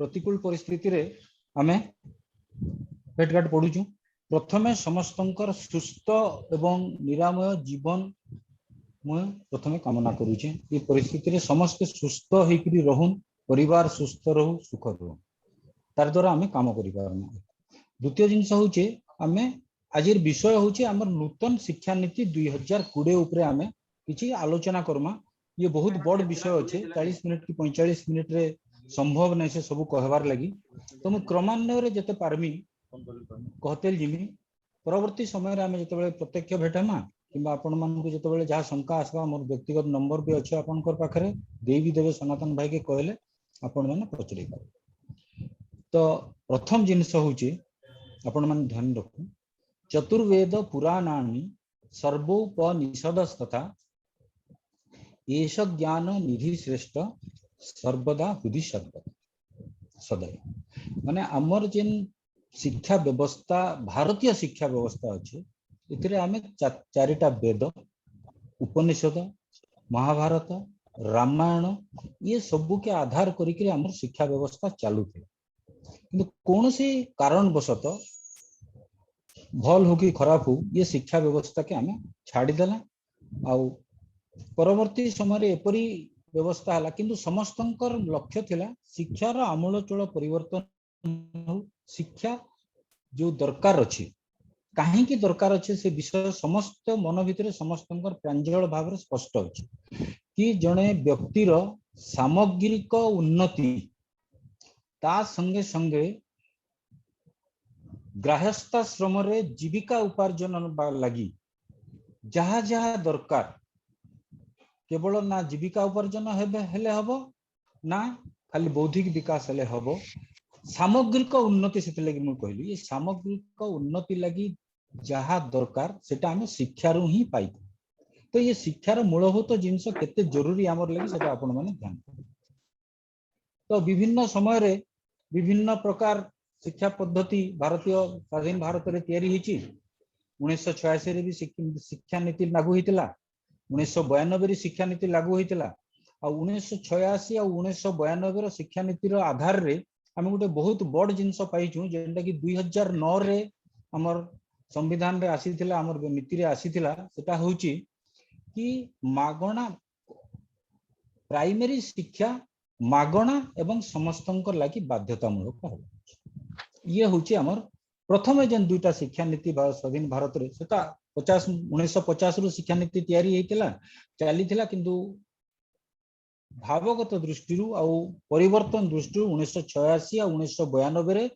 प्रतिकूल परिस्थिति रे आमे भेटघाट पड़ुचु। प्रथमे समस्तंकर सुस्थ एवं निरामय जीवन मुझे प्रथमे कामना करुचे। ये परिस्थिति रे समस्त सुस्थ होकरी रहून, परिवार सुस्थ रहू, सुख रहू, तार द्वारा आमे काम करि पारना। द्वितीय जिनस होचे आमे आजिर विषय होचे हमर नूतन शिक्षा नीति 2020 उपरे आमे किछि आलोचना करमा। ये बहुत बड़ विषय अच्छे, 40 मिनट कि 45 मिनट रे संभव नहीं से सब कहबार लगी। तो मु क्रमान्वय रे जते पारमी कहते जिमी। परवर्ती समय रे आमे जते प्रत्यक्ष भेटमा किंबा आपण मान को जते जहाँ शंका आसबा मोर व्यक्तिगत नंबर भी अच्छे आपनकर पाखरे दे भी देवे। सनातन भाई के कहले आपण माने पचरे पारे। तो प्रथम जिनस होचे आपण मान ध्यान रखु, चतुर्वेद पुराणानि सर्वोपनिषदस्तथा एष ज्ञान निधि श्रेष्ठ सर्वदा हृदि सदैव। माने आमर जेन शिक्षा व्यवस्था, भारतीय शिक्षा व्यवस्था अच्छे, इतरे आमे चारिटा वेद, उपनिषद, महाभारत, रामायण ये सबू के आधार करिके आमर शिक्षा व्यवस्था चालू थे। किंतु कौन से कारणवशत भल हो कि खराब हो, ये शिक्षा व्यवस्था के आमे छाड़ीदेला। आउ परवर्ती समय एपरी व्यवस्था है, किंतु समस्तंकर लक्ष्य थिला शिक्षार आमूलचूल परिवर्तन। शिक्षा जो दरकार अच्छी, कहीं की दरकार अच्छे, से विषय समस्त मन भितर समस्तंकर प्रांजल भाव स्पष्ट अच्छे कि जड़े व्यक्तिर सामग्रिक उन्नति ता संगे संगे गृहस्थाश्रम रे जीविका उपार्जन लगी जहाँ जहाँ दरकार, केवल ना जीविका उपार्जन हेले हबो ना खाली बौद्धिक विकास हेले हबो, सामग्रिक उन्नति से लगी मु कहली। ये सामग्रिक उन्नति लगी जहाँ दरकार सेटा हमें शिक्षा रू ही पाई। तो ये शिक्षार मूलभूत जिनस केते जरूरी आमर लगी सेटा आपण माने ध्यान। तो विभिन्न समय रे विभिन्न प्रकार शिक्षा पद्धति भारतीय स्वाधीन भारत रे तैयारी हिची। 1986 रे भी शिक्षा नीति लागू होइतिला, 1992 रे शिक्षा नीति लागू होइतिला। आ 1986 आ 1992 रो शिक्षा नीति रो आधार रे हम गोटे बहुत बड़ जिनस पाइछु, जेंटा कि 2009 रे हमर संविधान रे आसीथिला, हमर नीति रे आसीथिला। सेटा होची कि मागणा प्राइमरी शिक्षा मागणा एवं समस्तंकर लागि बाध्यतामूलक हो। ये होची हमर प्रथम जेन दुईटा शिक्षा नीति स्वाधीन भारत रे सेटा 1950 रु शिक्षा नीति तैयारी हेतिला चलीथिला, किंतु भावगत दृष्टि आ परिवर्तन दृष्टि 1986 आ 1992 रे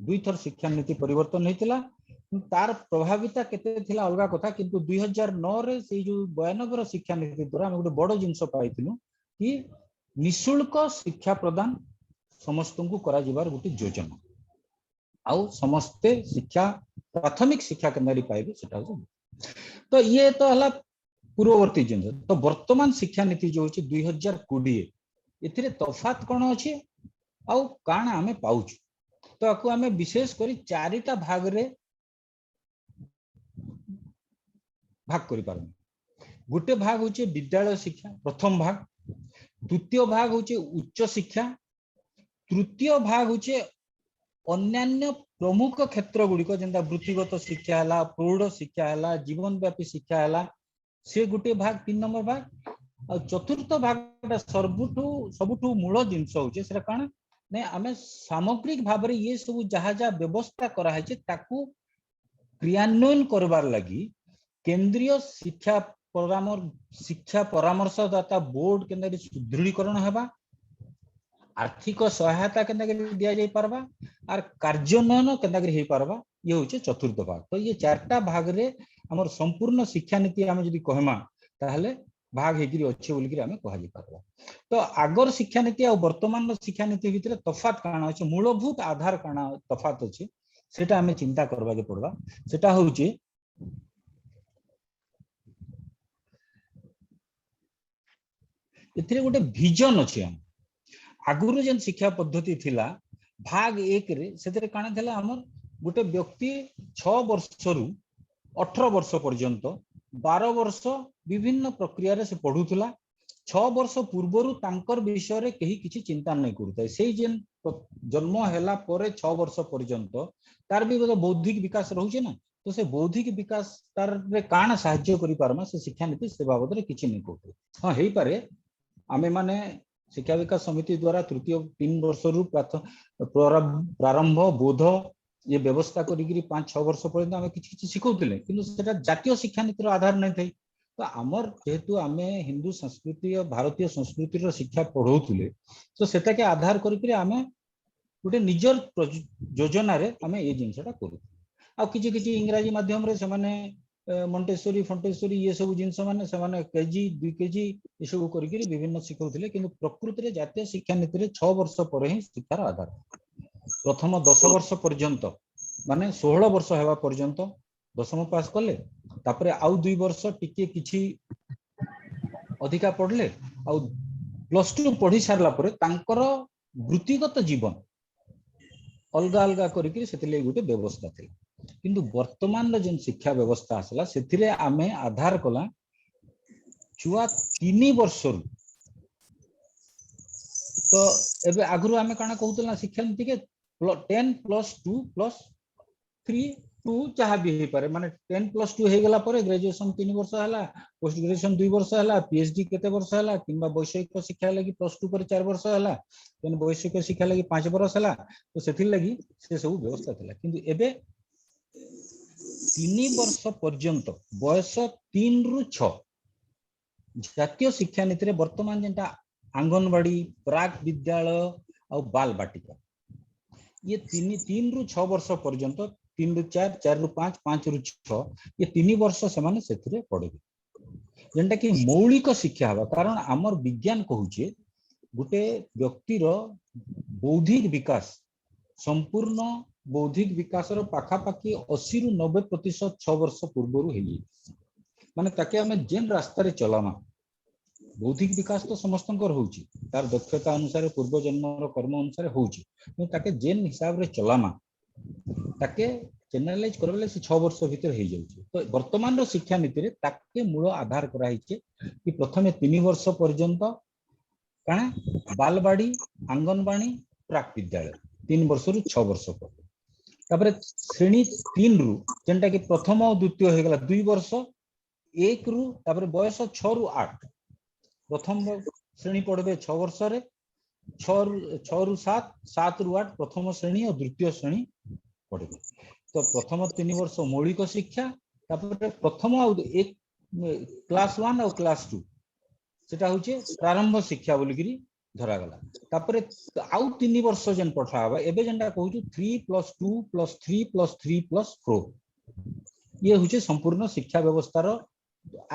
दुई थर शिक्षा नीति परिवर्तन हेतिला। तार प्रभाविता केते थिला अलगा कथा, किंतु 2009 रे से जो 92 रो शिक्षा नीति द्वारा हम गोटे बड़ जिंस पाइथिलु कि निशुल्क शिक्षा प्रदान समस्त को करा जिबार गोटे योजना, आउ समस्ते शिक्षा प्राथमिक शिक्षा केन्द्र पाइबे सेटा। तो ये तो हला पूर्ववर्ती जिन। तो वर्तमान शिक्षा नीति जो होची 2020 एथिरे तफात कोन अछि आउ काना हमें पाउछु। तो आकु हमें विशेष करी चारिटा भाग रे भाग करि पारु। गोटे भाग होचे विद्यालय शिक्षा प्रथम भाग, द्वितीय भाग होचे उच्च शिक्षा, तृतीय भाग होचे अन्यान्य प्रमुख क्षेत्र गुड़िक जेंता वृत्तिगत शिक्षा है, प्रौढ़ शिक्षा है, जीवन व्यापी शिक्षा है, से गोटे भाग 3 नंबर भाग। और चतुर्थ भाग सबुठू मूल जिनस होचे सेटा काना ने आमे सामग्रिक भाव रे ये सब जहाँ जहाँ व्यवस्था करा है ताकू क्रियान्वयन करबार लगी केंद्रीय शिक्षा परामर्शदाता बोर्ड केंद्र सुदृढ़ीकरण हेबा, आर्थिक सहायता केंता दिया जाई पारबा आर कार्यान्वयन केंता हे पारबा। ये होचे चतुर्थ भाग। तो ये चारटा भाग रे हमर संपूर्ण शिक्षा नीति आमे जदि कहमा ताहले भाग हेगिरी अच्छे बोलिकरी आमे कहा जाई पारबा। तो आगर शिक्षा नीति आ वर्तमान शिक्षा नीति भितरे तफात काना अछि, मूलभूत आधार काना तफात अछि सेटा आमे चिंता करबा के पड़बा। सेटा होचे एथिरे गोटे विजन अछि। हम आगुरु जेन शिक्षा पद्धति थिला भाग 1 रे सेतरे काना थिला हमर गोटे व्यक्ति 6 वर्ष रु 18 वर्ष पर्यंत 12 वर्ष विभिन्न प्रक्रिया रे से पढुथला। 6 वर्ष पूर्वरु तांकर विषय रे कहीं किछि चिंता नै करूथाय। सेही जेन जन्म हैला परे 6 वर्ष पर्यंत तार भी बौद्धिक विकास रहउचे ना तो से बौद्धिक विकास तार रे काना सहाय्य करि पारमा से शिक्षा नीति से बाबद रे किछि नै कहते हां हेई पारे आमे माने शिक्षा विकास समिति द्वारा तृतीय 3 वर्ष रु प्रारंभ बोध ये व्यवस्था करी 5-6 वर्ष पर्यंत आमे किछि किछि सिखौतिले किंतु सेटा जातीय शिक्षा नीति रो आधार नै थई तो आमर जेहेतु आमे हिंदू संस्कृति और भारतीय संस्कृति रो शिक्षा पढ़ौतिले तो सेटा के आधार करी आमे गोटे निजर योजना रे आमे ए जिंसटा करू आ किछि किछि इंग्रजी माध्यम रे से माने मॉन्टेसरी फॉन्टेसरी ये सब जिंस माने से माने केजी 2 केजी ये सब करी विभिन्न सिखौतिले किंतु प्रकृति रे जातीय शिक्षा नीति रे 6 वर्ष पर ही शिक्षार आधार प्रथम 10 वर्ष पर्यंत माने 16 वर्ष हेबा पर्यंत दशम पास कले तापरे आउ 2 वर्ष टिके किछि अधिका पढ़ले आउ +2 पढ़ी सारला परे तांकर वृत्तिगत जीवन अलगा अलगा करिकि सेतिले गुटे व्यवस्था थिला किंतु वर्तमान रे जेन शिक्षा व्यवस्था आसला सेथिरे आमे आधार कला छुआ 3 वर्ष तो एबे आगरु आमे काना कहउतला शिक्षा नीति के 10 + 2 + 3 2 जहा भी हे पारे माने 10 + 2 हे गेला परे ग्रेजुएशन 3 वर्ष हला पोस्ट ग्रेजुएशन 2 वर्ष हला पीएचडी केते वर्ष हला किंबा वैषयिक शिक्षा लगी +2 पर 4 वर्ष हला तेन वैषयिक शिक्षा लगी 5 वर्ष हला तो सेथि लगी से सब व्यवस्था थिला किंतु एबे 3 वर्ष पर्यंत बयस 3 रु 6 जातीय शिक्षा नीति रे वर्तमान जेंटा आंगनवाड़ी प्राक विद्यालय और बाल बाटिका ये 3 रु 6 वर्ष पर्यंत 3 रु 4 4 रु 5 5 रु 6 ये 3 वर्ष से माने सेथिरे पढ़बे जेंटा कि मौलिक शिक्षा हवा कारण हमर विज्ञान कहूचे गुटे व्यक्ति रो बौद्धिक विकास संपूर्ण बौद्धिक विकास रो पाखा पाखी 80 रु 90% 6 वर्ष पूर्व रु हेली माने ताके हमें जेन रास्ता रे चलामा बौद्धिक विकास तो समस्तंकर होउची तार दक्षता अनुसार पूर्व जन्म रो कर्म अनुसार होउची तो ताके जेन हिसाब रे चलामा ताके जनरलाइज करबले से 6 वर्ष भीतर हे जाउची तो वर्तमान रो शिक्षा नीति रे ताके मूल आधार करा हिचे कि प्रथमे 3 वर्ष पर्यंत काना बालबाड़ी आंगनवाड़ी प्राक विद्यालय 3 वर्ष रु 6 वर्ष पर तापरे श्रेणी 3 रु जेंटा कि प्रथम और द्वितीय हे गेला 2 वर्ष 1 रु तापरे बयस 6 रु 8 प्रथम श्रेणी पढ़बे 6 वर्ष रे 6 रु 7 7 रु 8 प्रथम श्रेणी और द्वितीय श्रेणी पढ़बे तो प्रथम 3 वर्ष मौलिक शिक्षा तापर प्रथम एक क्लास 1 और क्लास 2 सेटा होचे प्रारंभ शिक्षा बोली करी धरा गला तापर आउ 3 वर्ष जेन पठा हबा एबे जेंटा कहू 3 + 2 + 3 + 3 + 4 ये होचे संपूर्ण शिक्षा व्यवस्था रो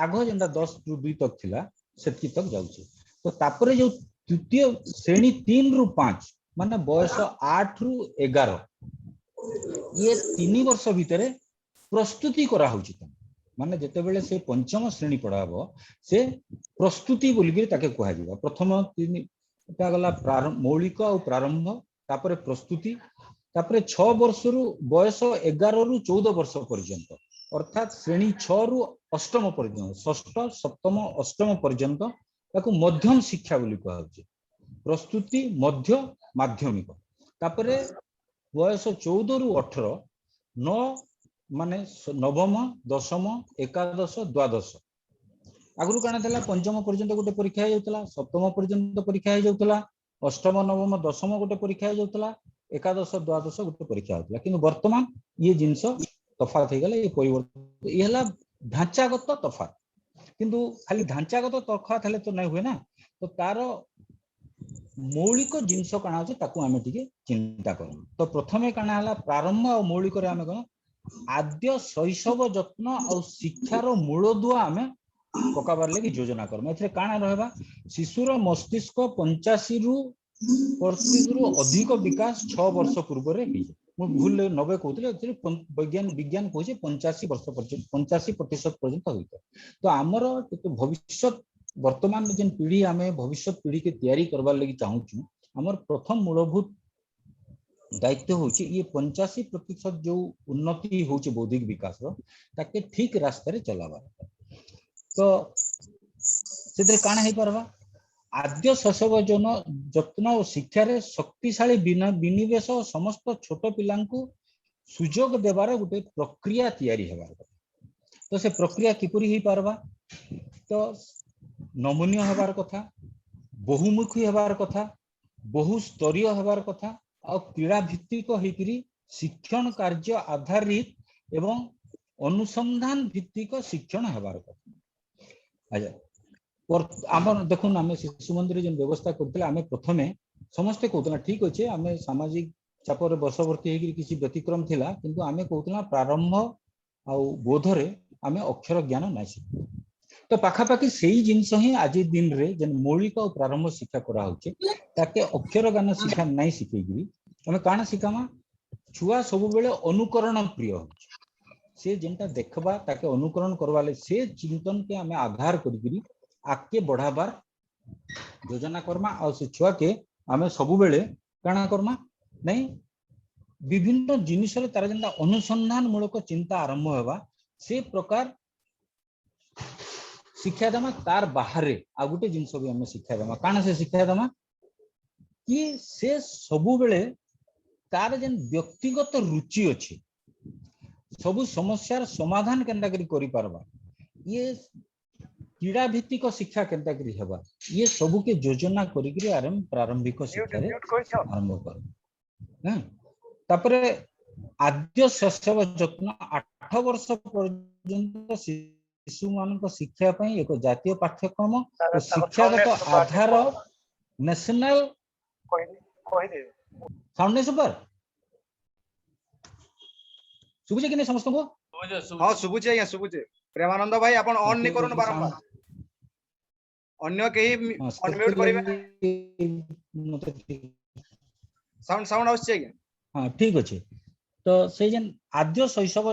आगो जेंटा 10 रु 2 तक थिला सेति तक जाउचे तो तापरे जो तृतीय श्रेणी 3 रु 5 माने बयस 8 रु 11 ये 3 वर्ष भितरे प्रस्तुति करा होची माने जेते बेले से पंचम श्रेणी पढ़ाबो से प्रस्तुति बोली के ताके कहै दिबा प्रथम 3 ता गला मौलिक और प्रारंभ तापरे प्रस्तुति तापरे 6 वर्ष रु बयस 11 रु 14 वर्ष पर्यंत अर्थात श्रेणी 6 रु 8म पर्यंत षष्ठ सप्तम अष्टम पर्यंत ताको मध्यम शिक्षा बोली कहै प्रस्तुति मध्य माध्यमिक तापरे बयस 14 रु 18 9 माने नवम दशम एकादश द्वादश आगु काना देला पंचम पर्यंत गोटे परीक्षा हे जाउतला सप्तम पर्यंत परीक्षा हे जाउतला अष्टम नवम दशम गोटे परीक्षा हे जाउतला एकादश द्वादश गोटे परीक्षा होतला किंतु वर्तमान ये जिंस तफात हे गेला ये परिवर्तन ये हला ढांचागत तफात किंतु खाली ढांचागत तफात हेले तो नै हुए ना तो तार मौलिक जिंस काना होचे ताकू आमे टिके चिंता करू तो प्रथमे काना हला प्रारंभ और मौलिक रे आमे कोन आद्य शैशव जत्न और शिक्षार मूलदुआ आमे पकाबार लगी योजना करम एथरे काना रहबा शिशुर मस्तिष्क 85 रु अधिक विकास 6 वर्ष पूर्व रे ही मु भूल 90 कहतले एक्चुअली विज्ञान कहजे 85 वर्ष पर्यंत 85% पर्यंत होइतो तो हमर भविष्य वर्तमान जेन पीढ़ी आमे भविष्य पीढ़ी के तैयारी करबार लगी चाहूछु हमर प्रथम मूलभूत दायित्व होची ये 85% जो उन्नति होची बौद्धिक विकास रो ताके ठीक रास्ता रे चलाबा तो सेते काना हे परबा आद्य शैशव जत्न और शिक्षा रे शक्तिशाली विनिवेश और समस्त छोट पिलांकु सुजोग देवार गोटे प्रक्रिया तैयारी हेबार कथा। तो से प्रक्रिया किपरि ही पारबा, तो नमनीय हेबार कथा, बहुमुखी हेबार कथा, बहुस्तरीय हेबार कथा और क्रीड़ा भित्तिक होइकरी शिक्षण कार्य आधारित एवं अनुसंधान भित्तिक शिक्षण हेबार कथा। अच्छा आम देखुन आम शिशु मंदिर जो व्यवस्था करते आम प्रथमे समस्ते कहते ठीक अच्छे आम सामाजिक चापर बर्षवर्ती होगी किसी व्यतिक्रम थिला, किंतु आम कहते प्रारंभ आ बोधरे आम अक्षर ज्ञान ना शिखु। तो पाखापाखि से ही जिनस ही आज दिन रे जेन मौलिक और प्रारंभ शिक्षा करा ताके अक्षर ज्ञान शिक्षा नहीं शिखेगी आम काना शिखामा छुआ सब बेले अनुकरण प्रिय हो से जेनटा देखबा ताके अनुकरण करवाले से चिंतन के आम आधार करी आगे बढ़ाबार योजना करमा और से छुआ के आम सब बेले काना करमा नहीं विभिन्न जिनिस तार जेनटा अनुसंधान मूलक चिंता आरंभ होगा से प्रकार शिक्षा देमा तार बाहर आ गोटे जिनस भी आम शिक्षा देमा काना से शिक्षा देमा कि से सबु बेले तार जेन व्यक्तिगत रुचि अच्छी सबु समस्यार समाधान केनता करी पारबा ये क्रीड़ा भित्तिक शिक्षा केनता करी हेबा ये सबु के योजना करी आरंभ प्रारंभिक शिक्षा रे आरंभ कर तापरे आद्य शैशव जत्न 8 वर्ष पर्यंत शिशु मान शिक्षा पई एक जातीय पाठ्यक्रम और शिक्षागत आधार नेशनल फाउंडेशन पर सुबुचे कि नहीं समस्त को हां सुबुचे या सुबुचे प्रेमानंद भाई अपन ऑन नहीं करूँ बारंबार अन्य कहीं अनम्यूट करिवे साउंड साउंड आउछ क्या हां ठीक अछि। तो से जन आद्य शैशव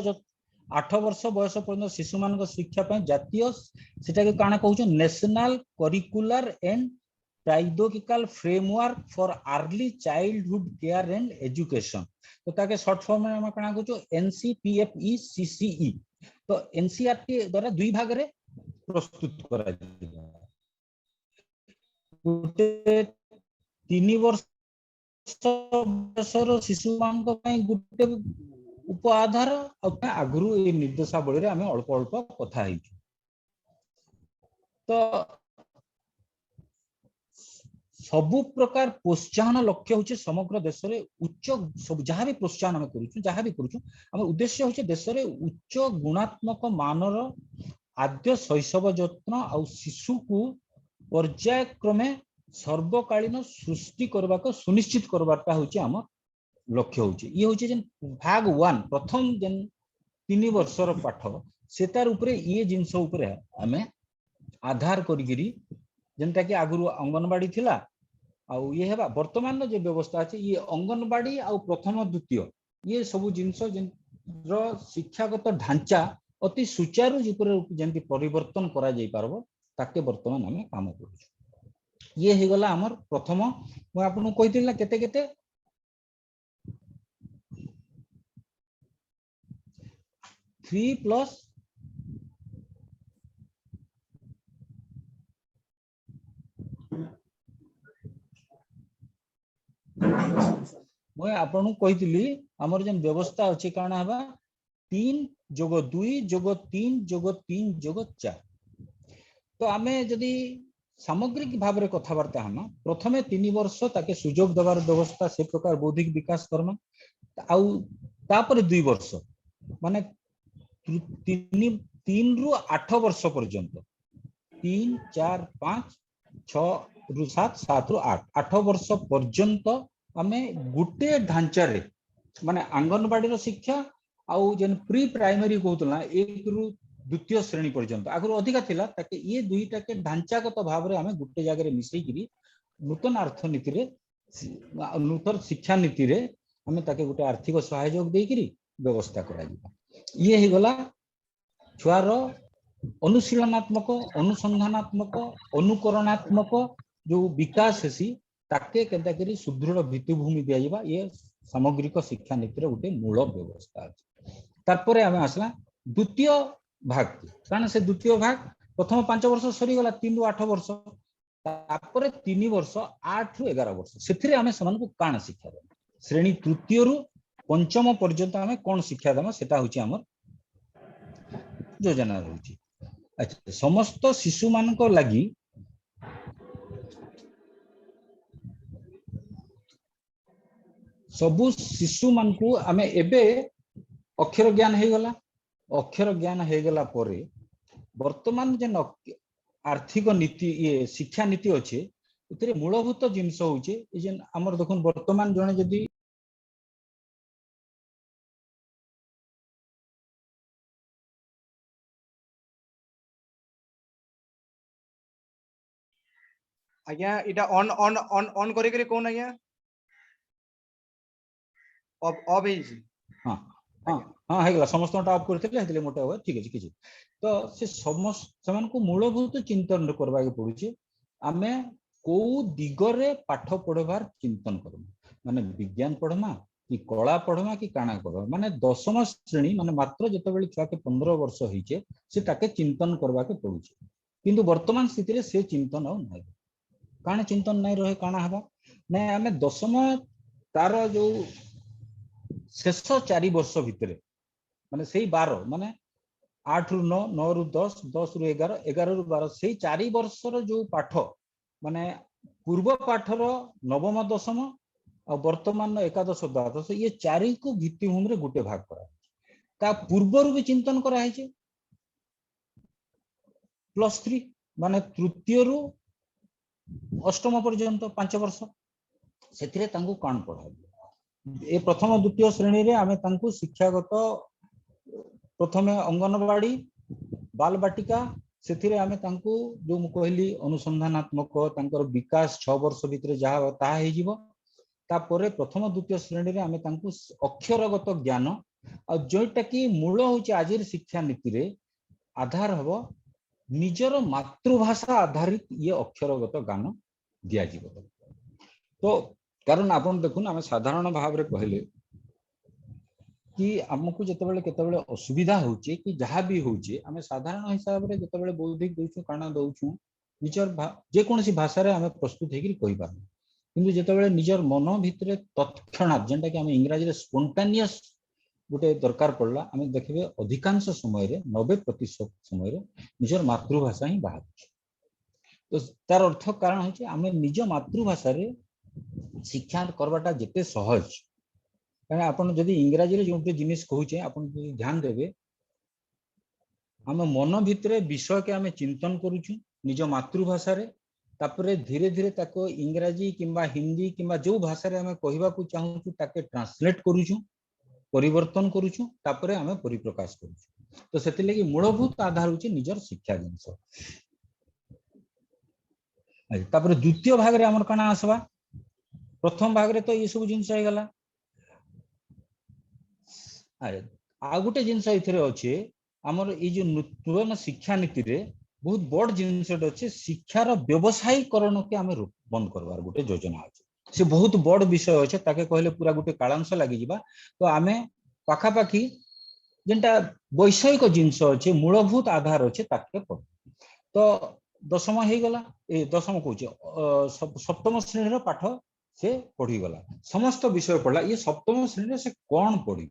8 वर्ष बयस पर्यंत शिशु मान शिक्षा पई जातीय सेटा के काना कहउछ national curricular and pedagogical framework for early childhood care and education. तो ताके शॉर्ट फॉर्म में हम काना कहउछ एनसीपीएफई सीसीई। तो एनसीईआरटी द्वारा दुई भाग रे प्रस्तुत करा जाय गोटे 3 वर्ष बयसर शिशु मान गोटे उप आधार आगु ये निर्देशावली रे आम अल्प अल्प कथा है। तो सबु प्रकार प्रोत्साहन लक्ष्य होचे समग्र देश रे उच्च सब जहाँ भी प्रोत्साहन आम करूँ उद्देश्य होचे देश रे उच्च गुणात्मक मानर आद्य शैशव जत्न आ शिशु को पर्यायक्रमे सर्वकालीन सृष्टि करबा को सुनिश्चित करबाटा होचे आम लक्ष्य होचे। ये होचे जेन भाग 1 प्रथम जेन 3 वर्षर पाठ सेतार उपरे ये जिनस उपरे आमे आधार करिगिरी जेनटा कि आगुरु अंगनवाड़ी थिला आउ ये हेबा वर्तमान जो व्यवस्था अछि ये अंगनवाड़ी आउ प्रथम द्वितीय ये सब जिनस जेन रो शिक्षागत ढांचा अति सुचारू रूप जेंति परिवर्तन करा जाई पारबो ताके वर्तमान आमे काम करू। ये हे गला हमर प्रथम मैं आपन कहितिला केते केते 3 प्लस मैं आपन कहितिली हमर जेन व्यवस्था अछि काना हबा 3 जोग 2 जोग 3 जोग 3 जोग 4। तो आमे जदि सामग्रिक भाव रे कथावार्ता हम प्रथमे 3 वर्ष ताके सुजोग देवार व्यवस्था से प्रकार बौद्धिक विकास कर्मा आउ तापर 2 वर्ष माने 3 रु 8 वर्ष पर्यंत 3 4 5 6 रु 7 7 रु 8 8 वर्ष पर्यंत आमे गुटे ढांचा रे माने आंगनवाड़ी शिक्षा आउ जेन प्री प्राइमरी कहतला 1 रु द्वितीय श्रेणी पर्यंत आगु अधिका थिला ताके ये दुईटा के ढांचागत भाव रे आमे गुटे जगह रे मिसई करी नूतन अर्थनीति रे नूतन शिक्षा नीति रे आमे ताके गुटे आर्थिक सहयोग देई करी व्यवस्था करा दिबा। ये ही गला छुआर अनुशीलनात्मक अनुसंधानात्मक अनुकरणात्मक जो विकास हेसी ताके केनता करी सुदृढ़ भित्तिभूमि दिया जिबा ये सामग्रिक शिक्षा नीति रे गुटे मूल व्यवस्था अछि। तारपरे आमे आसला द्वितीय भाग कारण से द्वितीय भाग प्रथम 5 वर्ष सरी गला 3 रु 8 वर्ष तापर 3 वर्ष 8 रु 11 वर्ष से आम से काण शिक्षा देमा श्रेणी तृतीय रु पंचम पर्यंत आम कौन शिक्षा देमा सेटा होची हमर योजना रही। अच्छा समस्त शिशु मान लगी सबु शिशु मान को आमे एबे अक्षर ज्ञान हो गला अक्षर ज्ञान हो गला परे वर्तमान जे आर्थिक नीति ये शिक्षा नीति अच्छे ए मूलभूत जिनस होचे आमर देखुन वर्तमान जने जदि आज्ञा इटा ऑन ऑन ऑन ऑन करी करी कोन आज्ञा ऑफ है जी हां हां हां हे गला समस्त ऑफ करथिले हेतले मोटा हो ठीक अछि किछि तो से समस्त समान को मूलभूत चिंतन करबा के पड़ुछि आमे को दिगरे पाठ पढ़बार चिंतन करू माने विज्ञान पढ़मा कि कला पढ़मा कि काना पढ़मा माने दशम श्रेणी माने मात्र जते बेले छुआ के 15 वर्ष होइचे से ताके चिंतन करबा के पड़ुछि किंतु वर्तमान स्थिति रे से चिंतन आ नै काना चिंतन नै रहे काना हबा नै आमे दशम तार जो शेष 4 वर्ष भितरे माने सेही 12 माने 8 रु 9 9 रु 10 10 रु 11 11 रु 12 सेही 4 वर्ष रो जो पाठ माने पूर्व पाठर नवम दशम और वर्तमान एकादश द्वादश ये 4 को भित्तिभूमि रे गुटे भाग करा ता पूर्व भी चिंतन करा है +3 माने तृतीय रु अष्टम पर्यंत 5 वर्ष से कौन पढ़ा ए प्रथम द्वितीय श्रेणी रे आमे तांकु शिक्षागत प्रथमे अंगनवाड़ी बाल बाटिका से आमे तांकु जो मु कहली अनुसंधानात्मक तांकर विकास 6 वर्ष भितर जहा ता हे जीवो तापरे प्रथम द्वितीय श्रेणी रे आमे तांकु अक्षरगत ज्ञान आ जोटा कि मूल होची आजिर शिक्षा नीति रे आधार हबो निजर मातृभाषा आधारित ये अक्षरगत ज्ञान दिया जीवो तो कारण आपण देखुन आमे साधारण भाव रे कहले कि हमकु जतबेले केतबेले असुविधा होचे कि जहा भी होचे आमे साधारण हिसाब रे जतबेले बौद्धिक दोछु काना दोछु निजर जे कोनसी भाषा रे आमे प्रस्तुत हेकि कहि पार किंतु जतबेले निजर मन भितरे तत्क्षणात जेंटा कि आमे इंग्रजी रे स्पोंटेनियस गुटे दरकार पड़ला आमे देखबे अधिकांश समय रे 90% समय रे निजर मातृभाषा ही बाहर तो तार अर्थ कारण होचे आमे निज मातृभाषा रे शिक्षा करवाटा जिते सहज कारण आपन जदि इंग्रजी रे जोटे जिनिस कहूचे आपन ध्यान देबे हम मन भितरे विषय के आमे चिंतन करूछु निज मातृभाषा रे तापरे धीरे धीरे ताको इंग्रजी किंबा हिंदी किंबा जो भाषा रे आमे कहबा को चाहूछु ताके ट्रांसलेट करूछु परिवर्तन करूछु तापरे आमे परिप्रकाश करूछु तो सेति लागि मूलभूत आधार होची निजर शिक्षा जिंस तापरे द्वितीय भाग रे हमर कना आसबा प्रथम भाग रे तो ये सब जिनस हो गला आ गोटे जिनस इथरे अच्छे आमर ये जो नूतन शिक्षा नीति रे बहुत बड़ जिनस अच्छे शिक्षार व्यवसायीकरण के आमे बंद करबार गोटे योजना अच्छे से बहुत बड़ विषय अच्छे ताके कहले पूरा गोटे कालांश लागि जिबा तो आमे पाखा पाखी जेंटा वैषयिक जिनस अच्छे मूलभूत आधार अच्छे ताके पढ़ तो दशम हो गला ए दशम कहूचे सप्तम श्रेणी रो पाठ से पढ़ी गला समस्त विषय पढ़ला ये सप्तम श्रेणी से कौन पढ़ी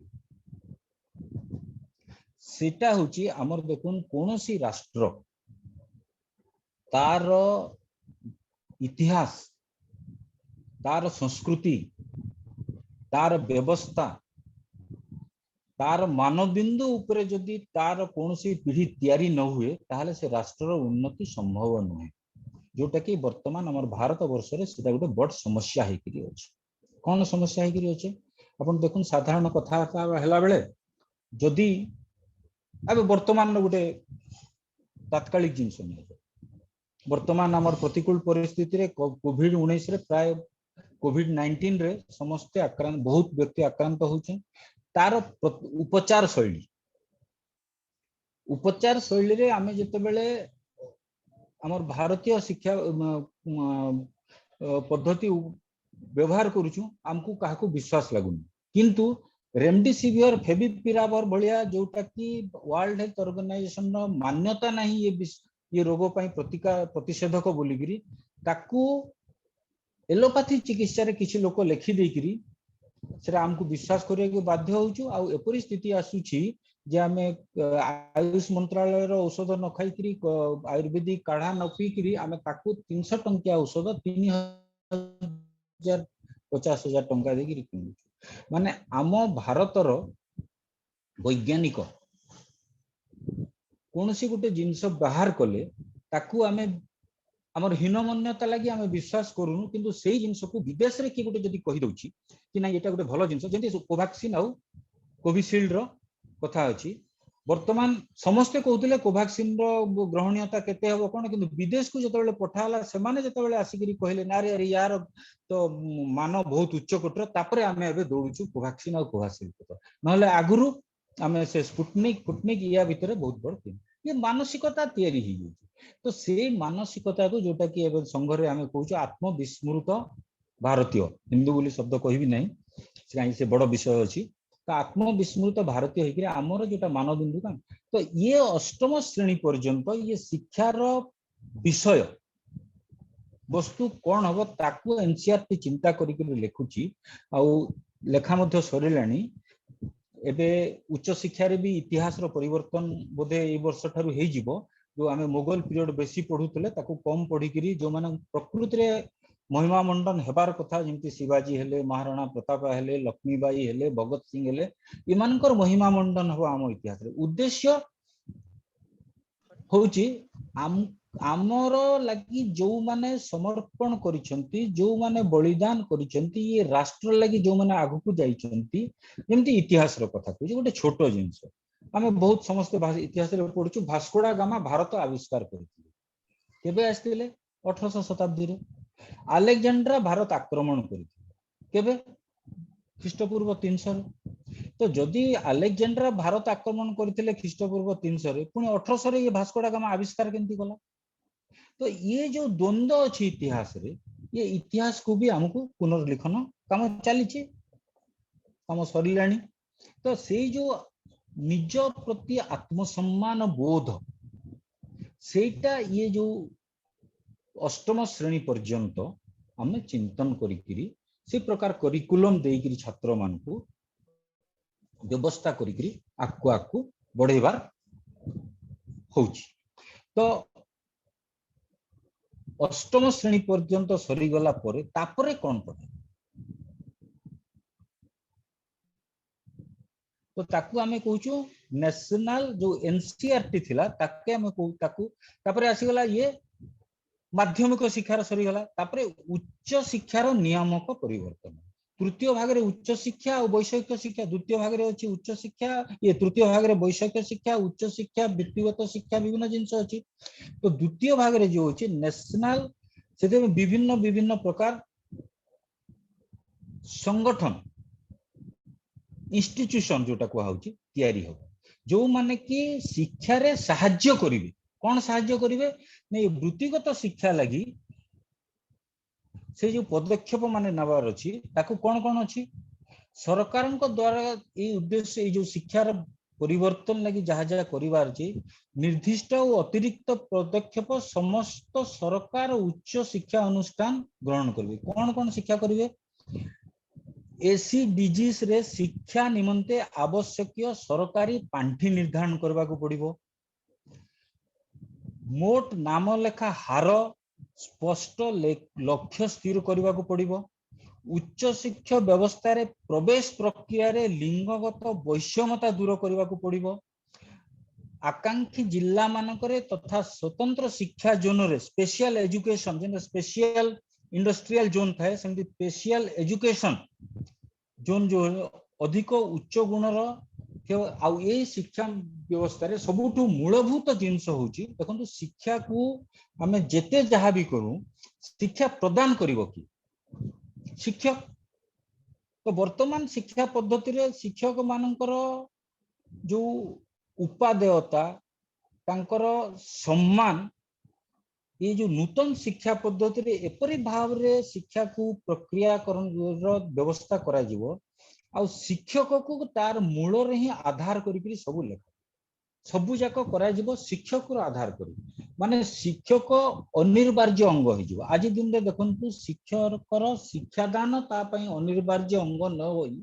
सेटा होची हमर देखुन कोनोसी राष्ट्र तार इतिहास तार संस्कृति तार व्यवस्था तार मानबिंदु उपरे जदि तार कोनोसी पीढ़ी तैयारी न हुए ताहले से राष्ट्र उन्नति संभव नहे जोटा कि वर्तमान हमर भारत वर्ष रे सेटा गोटे बड़ समस्या है कि अछि कोन समस्या है कि अछि अपन देखुन साधारण कथा हला बेले जदि अब वर्तमान गोटे तात्कालिक जिनस नहीं वर्तमान हमर प्रतिकूल परिस्थिति रे कोविड-19 रे प्राय कोविड-19 रे समस्त आक्रांत बहुत व्यक्ति आक्रांत होछन तार उपचार शैली रे आमे जते बेले हमर भारतीय शिक्षा पद्धति व्यवहार करूछु हमकु काहाकू विश्वास लागुनी किंतु रेमडेसिवियर फेविपिरावर भलिया जोटा कि वर्ल्ड हेल्थ ऑर्गेनाइजेशन रो मान्यता नहीं ये रोग पई प्रतिषेधक बोलिगिरी ताकू एलोपैथी चिकित्सा रे किछि लोक लिखि देकरी सेरा हमको विश्वास करिया के बाध्य होउछु आ एपरि स्थिति आसुछि जे आमे आयुष मंत्रालय रो औषध न खाई करी आयुर्वेदिक काढ़ा न पी करी आमे ताकू 300 टंकिया औषध 3000 50,000 टंका दे करी किनु माने आम भारतर वैज्ञानिक कोनसी गोटे जिनस बाहर कले ताकू आमे हमर हीनमन्यता लागि आमे विश्वास करूनु किंतु सेही जिनस को विदेश रे कि गोटे जदी कहि दउची कि नाही एटा गोटे भलो जिनस जेंति कोवैक्सीन आउ कोविशील्ड रो कथा अछि वर्तमान समस्ते कहउतले कोवैक्सीन रो ग्रहणीयता केते हबो कोन किंतु विदेश को जतबेले पठाला से माने जतबेले आसिकरी कहले ना रे यार तो मान बहुत उच्च कोटर तापरे आमे एबे दौड़ुछु कोवैक्सीन आउ कोविशील्ड को नहले आगुरु आमे से स्पुटनिक या भितरे बहुत बड़ ये मानसिकता तयारी ही तो से मानसिकता को जोटा कि एबे संघ रे आमे कहउछु आत्मविस्मृत भारतीय हिंदू बोली शब्द कहबी नहीं से से बड़ विषय अछि तो आत्मविस्मृत भारतीय होकर आमर जोटा मानबिंदु का तो ये अष्टम श्रेणी पर्यंत ये शिक्षार विषय वस्तु कौन हम ताकू एनसीईआरटी चिंता करिक लिखुची आ लेखा मध्य सरिलानी एबे उच्च शिक्षा रे भी इतिहास रो परिवर्तन बोधे ए वर्ष ठारू हे जिवो जो आमे मोगल पीरियड बेसी पढुतले ताकू कम पढी करी जो माने प्रकृति रे महिमा मंडन हेबार कथा जेमती शिवाजी हेले महाराणा प्रताप हेले लक्ष्मीबाई हेले भगत सिंह हेले इमानकर महिमा मंडन हो आम इतिहास रे उद्देश्य होची आमर लागि जो माने समर्पण करिसंती जो माने बलिदान करिसंती ये राष्ट्र लागि जो माने आगु को जाइसंती जेमती इतिहास रो कथा को गोटे छोटो जिंस आमे बहुत समस्त इतिहास रे पढुछु भास्को डा गामा भारत आविष्कार करथिले केबे आस्तिले 1800 शताब्दी रे अलेक्जेंड्रा भारत आक्रमण करथिले केबे ख्रीष्टपूर्व 300 तो जदि अलेक्जेंड्रा भारत आक्रमण करथिले ख्रीष्टपूर्व 300 रे पुनी 1800 रे ये भास्को डा गामा आविष्कार केंती गला तो ये जो द्वंद्व अछि इतिहास रे ये इतिहास को भी हमको पुनर्लिखन काम चली काम सरिलानी तो से जो निज प्रति आत्मसम्मान बोध सेटा ये जो अष्टम श्रेणी पर्यंत हमें चिंतन करी से प्रकार करिकुलम देकरी छात्र मान को व्यवस्था करी आकु बढ़ेबार होची तो अष्टम श्रेणी पर्यंत सरीगला परे तापरे कौन पड़े तो ताकू आमे कहूचु नेशनल जो एनसीईआरटी थिला ताके आमे कहू ताकू तापरे आसीगला ये माध्यमिक शिक्षार सरीगला तापरे उच्च शिक्षार नियामक परिवर्तन तृतीय भाग रे उच्च शिक्षा और वैषयिक शिक्षा द्वितीय भाग रे अछि उच्च शिक्षा ये तृतीय भाग रे वैषयिक शिक्षा उच्च शिक्षा व्यक्तिगत शिक्षा विभिन्न जिंस अछि तो द्वितीय भाग रे जो अछि नेशनल सेते विभिन्न विभिन्न प्रकार संगठन इंस्टीट्यूशन जोटा को होउची तयारी हो जो माने कि शिक्षा रे सहाय्य करिवे कोन सहाय्य करिवे नै वृत्तिगत शिक्षा लागि से जो पदक्षेप माने नबार अछि ताकू कोन कोन अछि सरकार को द्वारा ए उद्देश्य ए जो शिक्षार परिवर्तन लगी जहा जहा करिवार अछि निर्दिष्ट और अतिरिक्त पदक्षेप समस्त सरकार उच्च शिक्षा अनुष्ठान ग्रहण करिवे कोन कोन शिक्षा करिवे एसीडीजीस रे शिक्षा निमंते आवश्यक सरकारी पांठी निर्धारण करबा को पड़िबो मोट नाम लेखा हार स्पष्ट लक्ष्य स्थिर करबा को पड़िबो उच्च शिक्षा व्यवस्था रे प्रवेश प्रक्रिया रे लिंगगत वैषम्यता दूर करबा को पड़िबो आकांक्षी जिल्ला मानकरे तथा स्वतंत्र शिक्षा जोन रे स्पेशल एजुकेशन जेन स्पेशल इंडस्ट्रियल जोन थाए सेमती स्पेशल एजुकेशन जोन जो अधिक उच्च गुणर आउ ए शिक्षा व्यवस्था रे सबुठु मूलभूत जिंस होची देखंतु शिक्षा को हमें जेते जहा भी करू शिक्षा प्रदान करिवो कि शिक्षक तो वर्तमान शिक्षा पद्धति रे शिक्षक मानकर जो उपादेयता तांकर सम्मान ये जो नूतन शिक्षा पद्धति रे एपरि भाव रे शिक्षा को प्रक्रियाकरण व्यवस्था करा जीवो आ शिक्षक को तार मूल रे ही आधार करी सब लेखा सबु जाक करा जिवो शिक्षक रो आधार करी माने शिक्षक अनिवार्य अंग हो जिवो आज दिन रे देखंतु शिक्षकर शिक्षादान ता पई अनिवार्य अंग न होई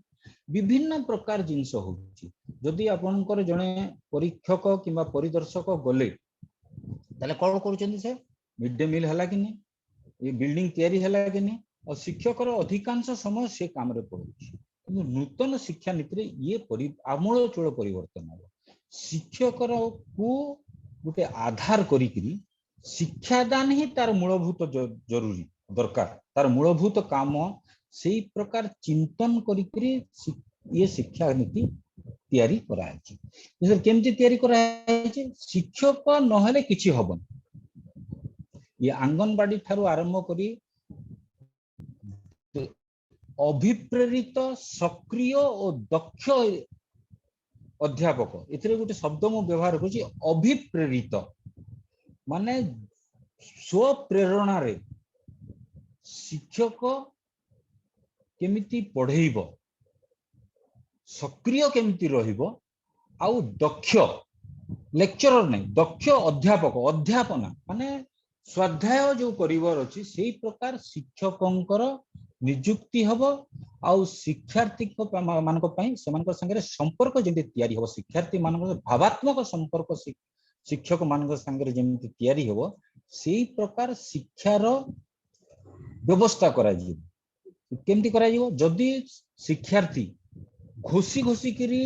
विभिन्न प्रकार जिंस होची जदि आपनकर जणे परीक्षक किंबा परिदर्शक गले ताले कोन करूचंदी से मिड डे मील हला कि नहीं ये बिल्डिंग तैयारी हला कि नहीं और शिक्षकर अधिकांश समय से काम रे पड़ुची किंतु नूतन शिक्षा नीति रे ये आमूल चूल परिवर्तन हो शिक्षकर को गोटे आधार करी शिक्षादान ही तार मूलभूत जरूरी दरकार तार मूलभूत काम से प्रकार चिंतन करी ये शिक्षा नीति तैयारी कराई केमती तैयारी कराई शिक्षक नहले किछि हबन ये आंगनबाड़ी ठारू आरंभ करी अभिप्रेरित सक्रिय और दक्ष अध्यापक एथिरे गोटे शब्द मु व्यवहार करूची अभिप्रेरित माने स्व प्रेरणा रे शिक्षक केमिति पढ़ेइबो सक्रिय केमिति रहिबो आउ दक्ष लेक्चरर नहीं दक्ष अध्यापक अध्यापना माने स्वाध्याय जो करिवर अछि सेही प्रकार शिक्षकंकर नियुक्ति हबो आउ शिक्षार्थी मानक पई सेमानक संगे संपर्क जेंति तयारी हबो शिक्षार्थी मानक भावात्मक संपर्क शिक्षक मानक संगे जेंति तयारी हबो सेही प्रकार शिक्षार व्यवस्था करा जिवो केमति करा जिवो जदि शिक्षार्थी घोषी घोषी करी